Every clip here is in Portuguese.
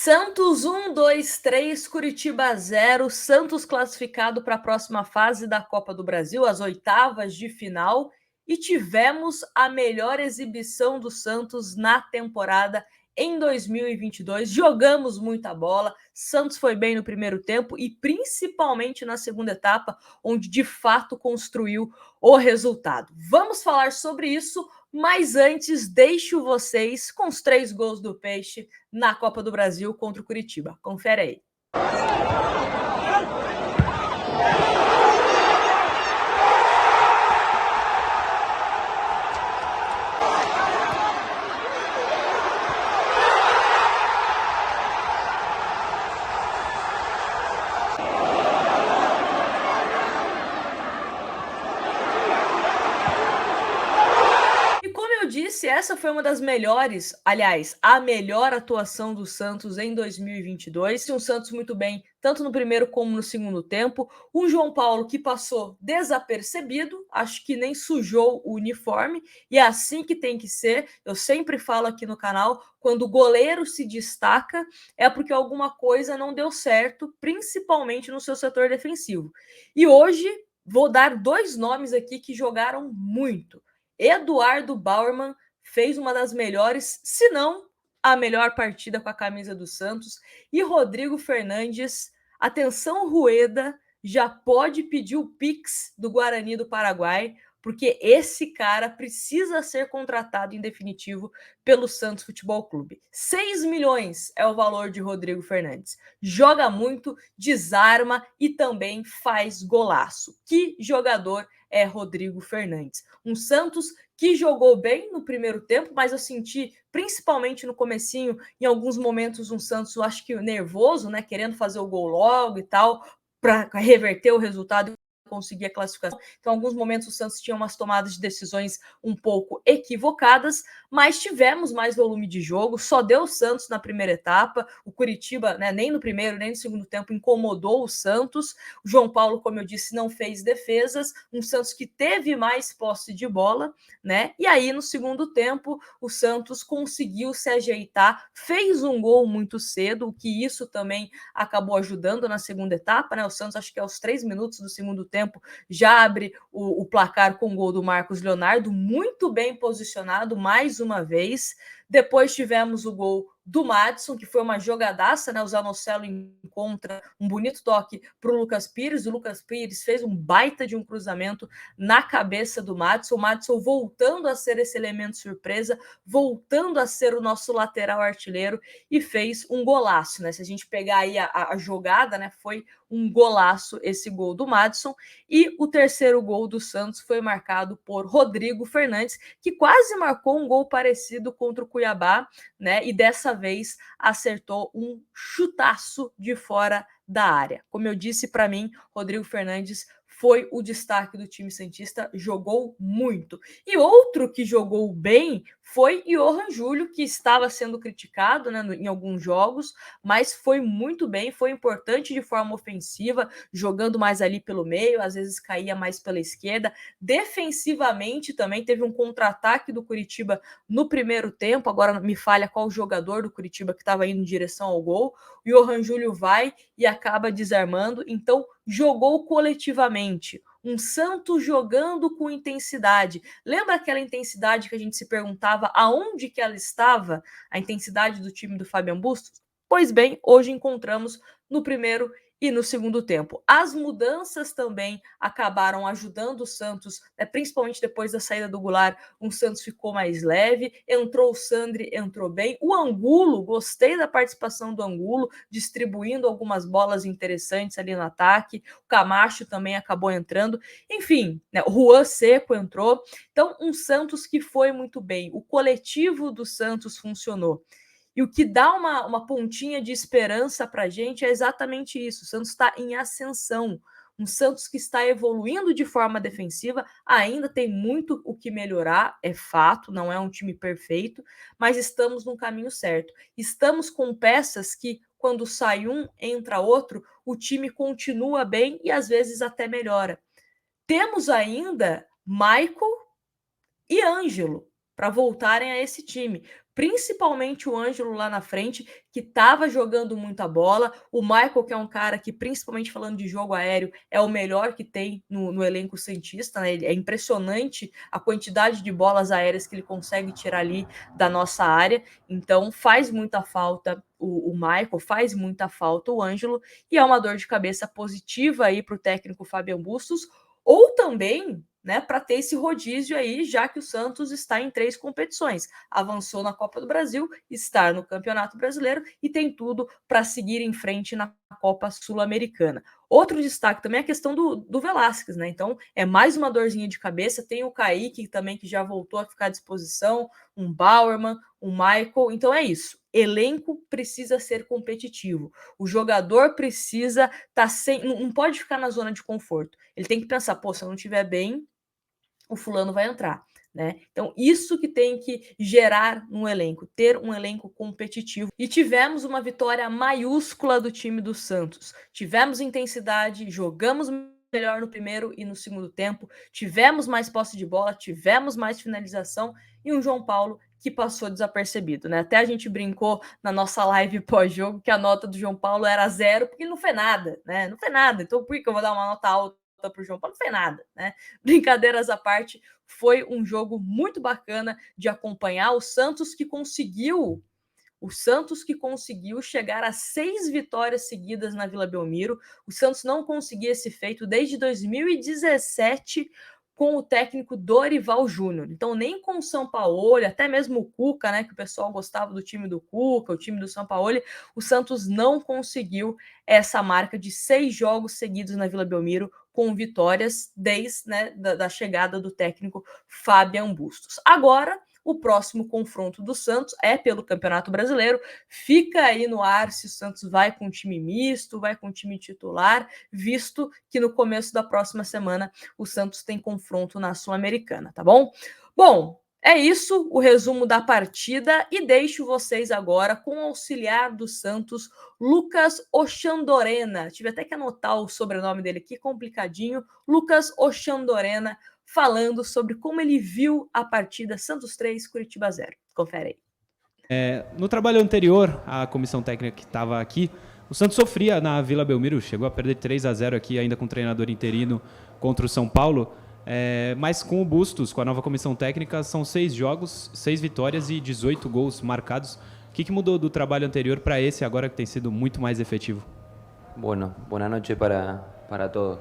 Santos 1, 2, 3, Curitiba 0. Santos classificado para a próxima fase da Copa do Brasil, as oitavas de final. E tivemos a melhor exibição do Santos na temporada em 2022. Jogamos muita bola. Santos foi bem no primeiro tempo e principalmente na segunda etapa, onde de fato construiu o resultado. Vamos falar sobre isso, mas antes deixo vocês com os 3 gols do Peixe na Copa do Brasil contra o Curitiba. Confere aí. Essa foi uma das melhores, aliás, a melhor atuação do Santos em 2022. Um Santos muito bem, tanto no primeiro como no segundo tempo. Um João Paulo que passou desapercebido, acho que nem sujou o uniforme, e é assim que tem que ser. Eu sempre falo aqui no canal, quando o goleiro se destaca, é porque alguma coisa não deu certo, principalmente no seu setor defensivo. E hoje vou dar 2 nomes aqui que jogaram muito. Eduardo Bauerman fez uma das melhores, se não a melhor partida com a camisa do Santos. E Rodrigo Fernandes, atenção Rueda, já pode pedir o Pix do Guarani do Paraguai, porque esse cara precisa ser contratado em definitivo pelo Santos Futebol Clube. 6 milhões é o valor de Rodrigo Fernandes. Joga muito, desarma e também faz golaço. Que jogador é Rodrigo Fernandes? Um Santos que jogou bem no primeiro tempo, mas eu senti, principalmente no comecinho, em alguns momentos, um Santos, eu acho que nervoso, né, querendo fazer o gol logo e tal, para reverter o resultado e conseguir a classificação. Então, em alguns momentos, o Santos tinha umas tomadas de decisões um pouco equivocadas, mas tivemos mais volume de jogo, só deu o Santos na primeira etapa, o Curitiba, né, nem no primeiro, nem no segundo tempo, incomodou o Santos, o João Paulo, como eu disse, não fez defesas, um Santos que teve mais posse de bola, né, e aí no segundo tempo, o Santos conseguiu se ajeitar, fez um gol muito cedo, o que isso também acabou ajudando na segunda etapa, né, o Santos acho que aos 3 minutos do segundo tempo já abre o placar com o gol do Marcos Leonardo, muito bem posicionado, mais uma vez. Depois tivemos o gol do Madison, que foi uma jogadaça, né? O Zanocelo encontra um bonito toque para o Lucas Pires. O Lucas Pires fez um baita de um cruzamento na cabeça do Madison. O Madison voltando a ser esse elemento surpresa, voltando a ser o nosso lateral artilheiro e fez um golaço, né? Se a gente pegar aí a jogada, né? Foi um golaço esse gol do Madison. E o terceiro gol do Santos foi marcado por Rodrigo Fernandes, que quase marcou um gol parecido contra o Cuiabá, né? E dessa vez acertou um chutaço de fora da área. Como eu disse, para mim, Rodrigo Fernandes foi o destaque do time santista, jogou muito. E outro que jogou bem foi Johan Júlio, que estava sendo criticado, né, em alguns jogos, mas foi muito bem, foi importante de forma ofensiva, jogando mais ali pelo meio, às vezes caía mais pela esquerda. Defensivamente também teve um contra-ataque do Curitiba no primeiro tempo, agora me falha qual jogador do Curitiba que estava indo em direção ao gol. O Johan Júlio vai e acaba desarmando, então jogou coletivamente. Um Santos jogando com intensidade. Lembra aquela intensidade que a gente se perguntava aonde que ela estava? A intensidade do time do Fabian Bustos? Pois bem, hoje encontramos no primeiro e no segundo tempo. As mudanças também acabaram ajudando o Santos, né, principalmente depois da saída do Goulart, o Santos ficou mais leve, entrou o Sandri, entrou bem, o Angulo, gostei da participação do Angulo, distribuindo algumas bolas interessantes ali no ataque, o Camacho também acabou entrando, enfim, né, o Juan Seco entrou, então um Santos que foi muito bem, o coletivo do Santos funcionou. E o que dá uma pontinha de esperança para a gente é exatamente isso. O Santos está em ascensão. Um Santos que está evoluindo de forma defensiva, ainda tem muito o que melhorar, é fato, não é um time perfeito, mas estamos no caminho certo. Estamos com peças que, quando sai um, entra outro, o time continua bem e às vezes até melhora. Temos ainda Michael e Ângelo para voltarem a esse time. principalmente o Ângelo lá na frente, que estava jogando muita bola. O Michael, que é um cara que, principalmente falando de jogo aéreo, é o melhor que tem no elenco Santista, né? É impressionante a quantidade de bolas aéreas que ele consegue tirar ali da nossa área. Então faz muita falta o Michael, faz muita falta o Ângelo, e é uma dor de cabeça positiva aí para o técnico Fabian Bustos, ou também, né, para ter esse rodízio aí, já que o Santos está em 3 competições, avançou na Copa do Brasil, está no Campeonato Brasileiro e tem tudo para seguir em frente na Copa Sul-Americana. Outro destaque também é a questão do Velasquez, né? Então é mais uma dorzinha de cabeça. Tem o Kaique também, que já voltou a ficar à disposição, um Bauerman, um Michael. Então é isso. Elenco precisa ser competitivo. O jogador precisa estar não pode ficar na zona de conforto. Ele tem que pensar, pô, se eu não estiver bem, o fulano vai entrar. Né? Então, isso que tem que gerar um elenco, ter um elenco competitivo. E tivemos uma vitória maiúscula do time do Santos. Tivemos intensidade, jogamos melhor no primeiro e no segundo tempo, tivemos mais posse de bola, tivemos mais finalização e um João Paulo que passou desapercebido, né? Até a gente brincou na nossa live pós-jogo que a nota do João Paulo era 0, porque ele não fez nada, né? Não fez nada. Então, por que eu vou dar uma nota alta para o João Paulo? Não fez nada, né? Brincadeiras à parte, foi um jogo muito bacana de acompanhar. O Santos que conseguiu chegar a 6 vitórias seguidas na Vila Belmiro. O Santos não conseguia esse feito desde 2017 com o técnico Dorival Júnior. Então, nem com o Sampaoli, até mesmo o Cuca, né, que o pessoal gostava do time do Cuca, o time do Sampaoli, o Santos não conseguiu essa marca de 6 jogos seguidos na Vila Belmiro com vitórias desde, né, da chegada do técnico Fabian Bustos. Agora, o próximo confronto do Santos é pelo Campeonato Brasileiro. Fica aí no ar se o Santos vai com time misto, vai com time titular, visto que no começo da próxima semana o Santos tem confronto na Sul-Americana, tá bom? Bom, é isso, o resumo da partida, e deixo vocês agora com o auxiliar do Santos, Lucas Ochandorena. Tive até que anotar o sobrenome dele aqui, complicadinho. Lucas Ochandorena, falando sobre como ele viu a partida Santos 3, Curitiba 0. Confere aí. No trabalho anterior, a comissão técnica que estava aqui, o Santos sofria na Vila Belmiro, chegou a perder 3-0 aqui, ainda com o treinador interino contra o São Paulo. Mas com o Bustos, com a nova comissão técnica, são 6 jogos, 6 vitórias e 18 gols marcados. O que mudou do trabalho anterior para esse agora que tem sido muito mais efetivo? Bueno, buenas noches para todos.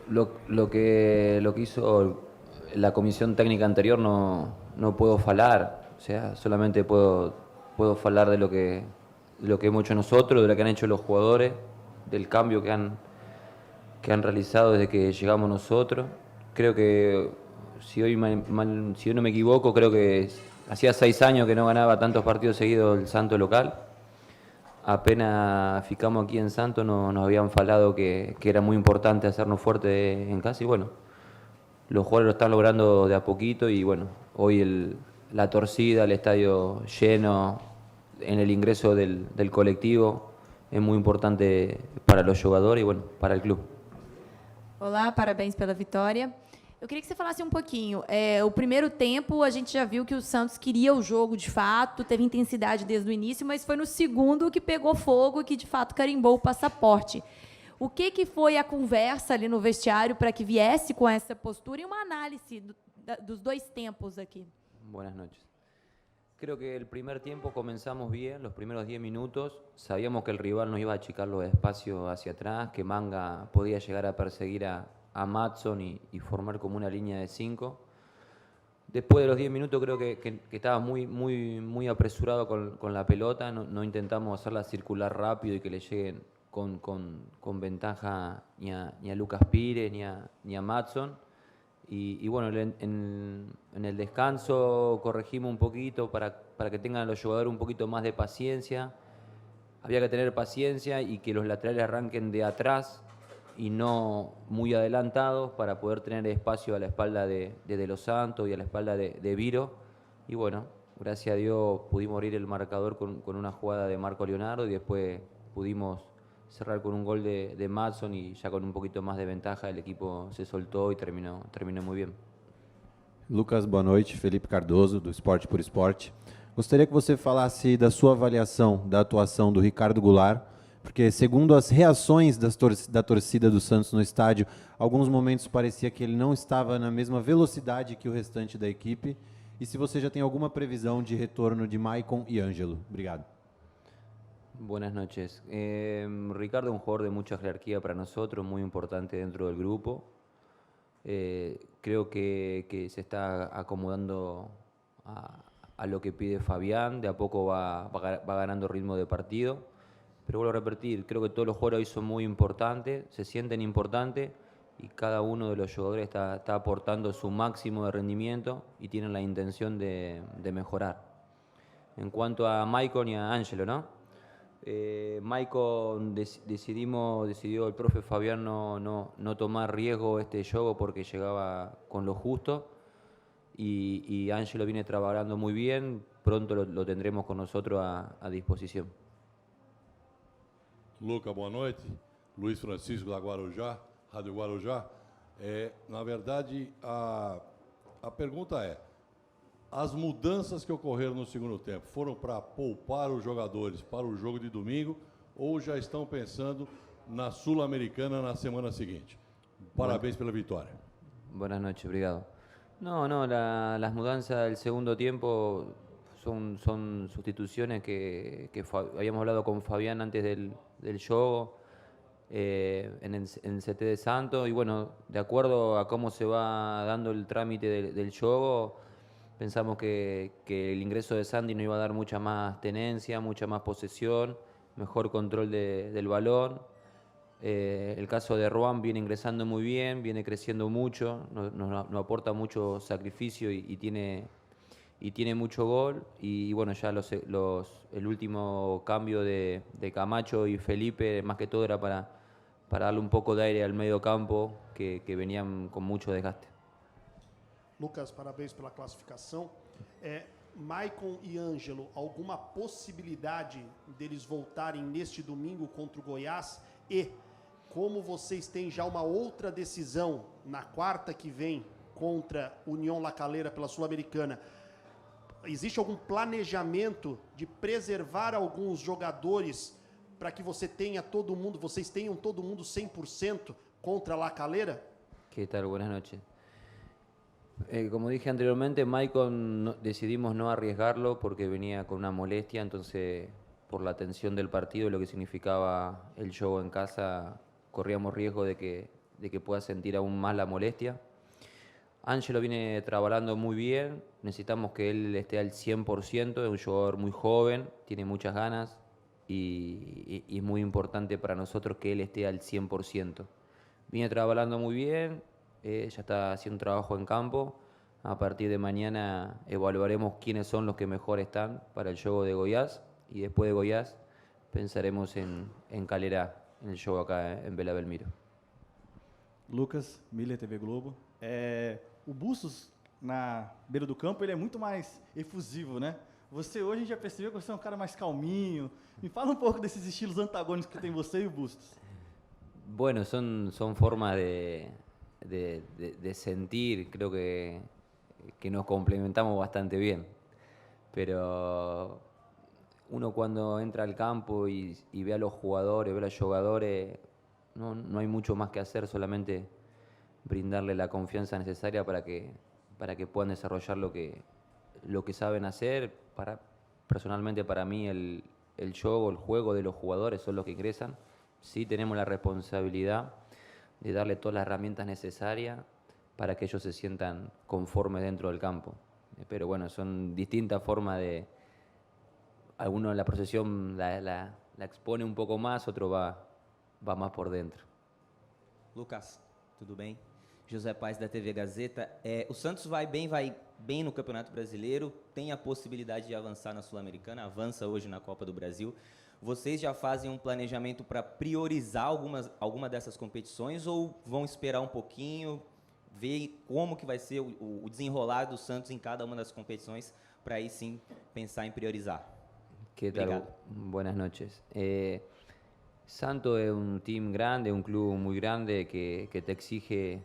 Lo que hizo la comisión técnica anterior no puedo falar, o sea, solamente puedo falar de lo que hemos hecho nosotros, de lo que han hecho los jugadores, del cambio que han realizado desde que llegamos nosotros. Creo que, si hoy no me equivoco, creo que hacía 6 años que no ganaba tantos partidos seguidos el Santos local. Apenas ficamos aquí en Santos nos habían falado que era muy importante hacernos fuerte en casa, y bueno, los jugadores lo están logrando de a poquito, y bueno, hoy la torcida, el estadio lleno, en el ingreso del colectivo é muito importante para os jogadores e, bueno, para o clube. Olá, parabéns pela vitória. Eu queria que você falasse um pouquinho. O primeiro tempo, a gente já viu que o Santos queria o jogo de fato, teve intensidade desde o início, mas foi no segundo que pegou fogo e que, de fato, carimbou o passaporte. O que foi a conversa ali no vestiário para que viesse com essa postura e uma análise dos 2 tempos aqui? Buenas noches. Creo que el primer tiempo comenzamos bien, los primeros 10 minutos. Sabíamos que el rival nos iba a achicar los espacios hacia atrás, que Manga podía llegar a perseguir a Madson y formar como una línea de 5. Después de los 10 minutos creo que estaba muy apresurado con la pelota. No intentamos hacerla circular rápido y que le lleguen con ventaja ni a Lucas Pires ni a Madson. Y bueno, en el descanso corregimos un poquito para que tengan los jugadores un poquito más de paciencia. Había que tener paciencia y que los laterales arranquen de atrás y no muy adelantados, para poder tener espacio a la espalda de Los Santos y a la espalda de Viro. Y bueno, gracias a Dios pudimos abrir el marcador con una jugada de Marco Leonardo, y después pudimos cerrar con un gol de Madson, y ya con un poquito más de ventaja el equipo se soltó y terminó muy bien. Lucas, boa noite. Felipe Cardoso, do Esporte por Esporte. Gostaria que você falasse da sua avaliação da atuação do Ricardo Goulart, porque segundo as reações da torcida do Santos no estádio, alguns momentos parecia que ele não estava na mesma velocidade que o restante da equipe. E se você já tem alguma previsão de retorno de Maicon e Ângelo. Obrigado. Buenas noches. Ricardo es un jugador de mucha jerarquía para nosotros, muy importante dentro del grupo. Creo que se está acomodando a lo que pide Fabián, de a poco va ganando ritmo de partido. Pero vuelvo a repetir, creo que todos los jugadores hoy son muy importantes, se sienten importantes y cada uno de los jugadores está aportando su máximo de rendimiento y tienen la intención de mejorar. En cuanto a Maicon y a Ángelo, ¿no? Maicon decidió el profe Fabián no tomar riesgo este juego porque llegaba con lo justo y Ángelo viene trabajando muy bien, pronto lo tendremos con nosotros a disposición. Luca, boa noite. Luiz Francisco da Guarujá, Rádio Guarujá. Na verdade, a pergunta é, as mudanças que ocorreram no segundo tempo foram para poupar os jogadores para o jogo de domingo ou já estão pensando na Sul-Americana na semana seguinte? Parabéns pela vitória. Buenas noches, obrigado. No, las mudanzas del segundo tiempo son sustituciones que habíamos hablado con Fabián antes del juego en el CT de Santos y bueno, de acuerdo a cómo se va dando el trámite del juego, pensamos que el ingreso de Sandy nos iba a dar mucha más tenencia, mucha más posesión, mejor control del balón. El caso de Ruan viene ingresando muy bien, viene creciendo mucho, nos aporta mucho sacrificio y tiene mucho gol. Y bueno, ya el último cambio de Camacho y Felipe, más que todo era para darle un poco de aire al medio campo, que venían con mucho desgaste. Lucas, parabéns pela classificação. Maicon e Ângelo, alguma possibilidade deles voltarem neste domingo contra o Goiás? E como vocês têm já uma outra decisão na quarta que vem contra União La Calera pela Sul-Americana, existe algum planejamento de preservar alguns jogadores para que vocês tenham todo mundo 100% contra La Calera? ¿Qué tal? Buenas noches. Como dije anteriormente, Maicon decidimos no arriesgarlo porque venía con una molestia, entonces por la tensión del partido y lo que significaba el juego en casa, corríamos riesgo de que pueda sentir aún más la molestia. Ángelo viene trabajando muy bien, necesitamos que él esté al 100%, es un jugador muy joven, tiene muchas ganas y es muy importante para nosotros que él esté al 100%. Viene trabajando muy bien, ya está haciendo un trabajo en campo. A partir de mañana evaluaremos quiénes son los que mejor están para el juego de Goiás y después de Goiás pensaremos en Calera, en el juego acá en Vila Belmiro. Lucas, Miller, TV Globo. O Bustos, na beira do campo, ele é muito mais efusivo, né? Você hoje a gente já percebeu que você é um cara mais calminho. Me fala um pouco desses estilos antagônicos que tem você e o Bustos. Bueno, son formas de sentir, creo que nos complementamos bastante bien. Pero uno cuando entra al campo y ve a los jugadores, ve a los jugadores, no hay mucho más que hacer, solamente brindarle la confianza necesaria para que puedan desarrollar lo que saben hacer. Personalmente para mí el juego de los jugadores son los que ingresan. Sí tenemos la responsabilidad de darle todas las herramientas necesarias para que ellos se sientan conformes dentro del campo. Pero bueno, son distintas formas de... Alguno en la procesión la expone un poco más, otro va más por dentro. Lucas, tudo bem? José Paes da TV Gazeta. O Santos vai bem no Campeonato Brasileiro, tem a possibilidade de avançar na Sul-Americana, avança hoje na Copa do Brasil. Vocês já fazem um planejamento para priorizar alguma dessas competições ou vão esperar um pouquinho, ver como que vai ser o desenrolar do Santos em cada uma das competições para aí sim pensar em priorizar? ¿Qué tal? Obrigado. Buenas noches. Santos es un team grande, un club muy grande que te exige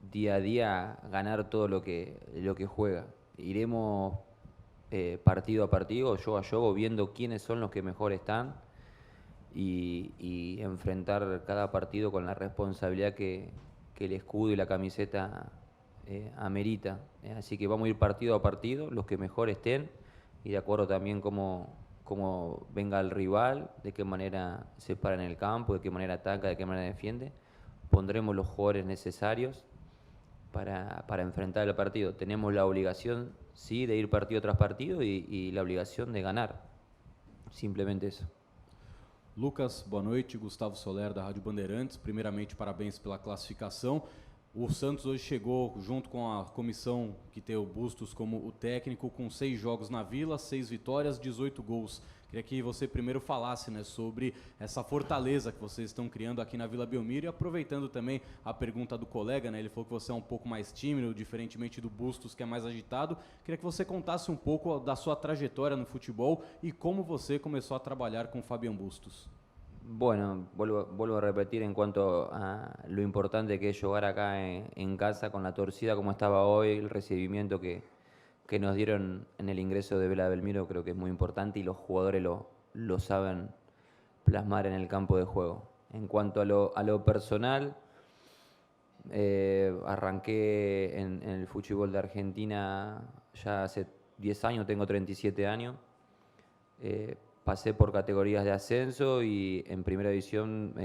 día a día ganar todo lo que juega. Iremos partido a partido, juego a juego, viendo quiénes son los que mejor están y enfrentar cada partido con la responsabilidad que el escudo y la camiseta amerita. Así que vamos a ir partido a partido, los que mejor estén, y de acuerdo también cómo venga el rival, de qué manera se para en el campo, de qué manera ataca, de qué manera defiende, pondremos los jugadores necesarios para enfrentar el partido. Tenemos la obligación, sí, de ir partido tras partido y la obligación de ganar. Simplemente eso. Lucas, boa noite. Gustavo Soler, da Rádio Bandeirantes. Primeiramente, parabéns pela classificação. O Santos hoje chegou, junto com a comissão que tem o Bustos como o técnico, com 6 jogos na Vila, 6 vitórias, 18 gols. Queria que você primeiro falasse, né, sobre essa fortaleza que vocês estão criando aqui na Vila Belmiro, e aproveitando também a pergunta do colega, né, ele falou que você é um pouco mais tímido, diferentemente do Bustos, que é mais agitado. Queria que você contasse um pouco da sua trajetória no futebol e como você começou a trabalhar com o Fabián Bustos. Bueno, vuelvo a repetir en cuanto a lo importante que es jugar acá en casa con la torcida como estaba hoy, el recibimiento que nos dieron en el ingreso de Vila Belmiro, creo que es muy importante y los jugadores lo saben plasmar en el campo de juego. En cuanto a lo personal, arranqué en el fútbol de Argentina ya hace 10 años, tengo 37 años. Pasé por categorías de ascenso y en primera división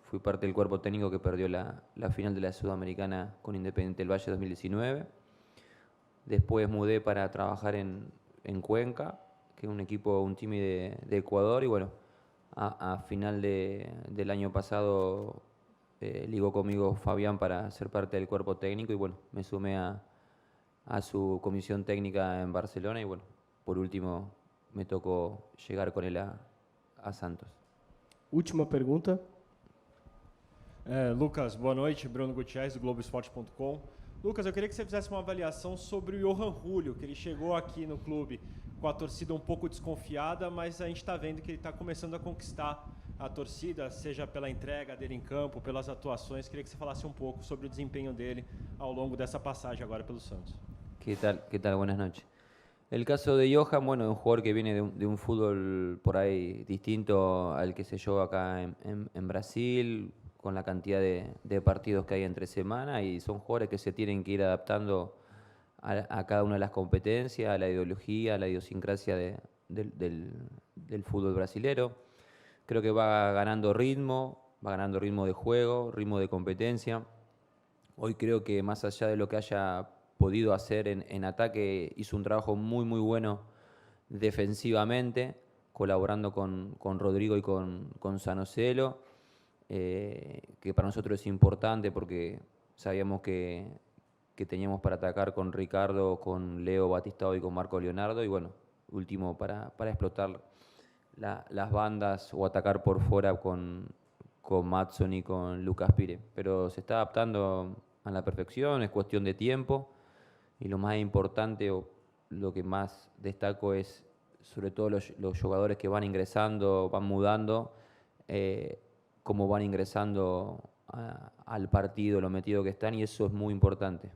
fui parte del cuerpo técnico que perdió la final de la Sudamericana con Independiente del Valle 2019. Después mudé para trabajar en Cuenca, que es un team de Ecuador, y bueno, a final del año pasado ligó conmigo Fabián para ser parte del cuerpo técnico y bueno, me sumé a su comisión técnica en Barcelona y bueno, por último me tocou chegar com ele a Santos. Última pergunta. Lucas, boa noite. Bruno Gutierrez, do Globoesporte.com. Lucas, eu queria que você fizesse uma avaliação sobre o Johan Julio, que ele chegou aqui no clube com a torcida um pouco desconfiada, mas a gente está vendo que ele está começando a conquistar a torcida, seja pela entrega dele em campo, pelas atuações. Queria que você falasse um pouco sobre o desempenho dele ao longo dessa passagem agora pelo Santos. ¿Qué tal? Buenas noches. El caso de Johan, bueno, es un jugador que viene de un fútbol por ahí distinto al que se juega acá en Brasil, con la cantidad de partidos que hay entre semana, y son jugadores que se tienen que ir adaptando a cada una de las competencias, a la ideología, a la idiosincrasia del fútbol brasilero. Creo que va ganando ritmo de juego, ritmo de competencia. Hoy creo que más allá de lo que haya podido hacer en ataque, hizo un trabajo muy bueno defensivamente, colaborando con Rodrigo y con Sanocelo, que para nosotros es importante porque sabíamos que teníamos para atacar con Ricardo, con Leo Batistao y con Marco Leonardo, y bueno, último para explotar las bandas o atacar por fuera con Matson y con Lucas Pire. Pero se está adaptando a la perfección, es cuestión de tiempo. Y lo más importante o lo que más destaco es sobre todo los jugadores que van ingresando, van mudando, cómo van ingresando al partido, lo metido que están, y eso es muy importante.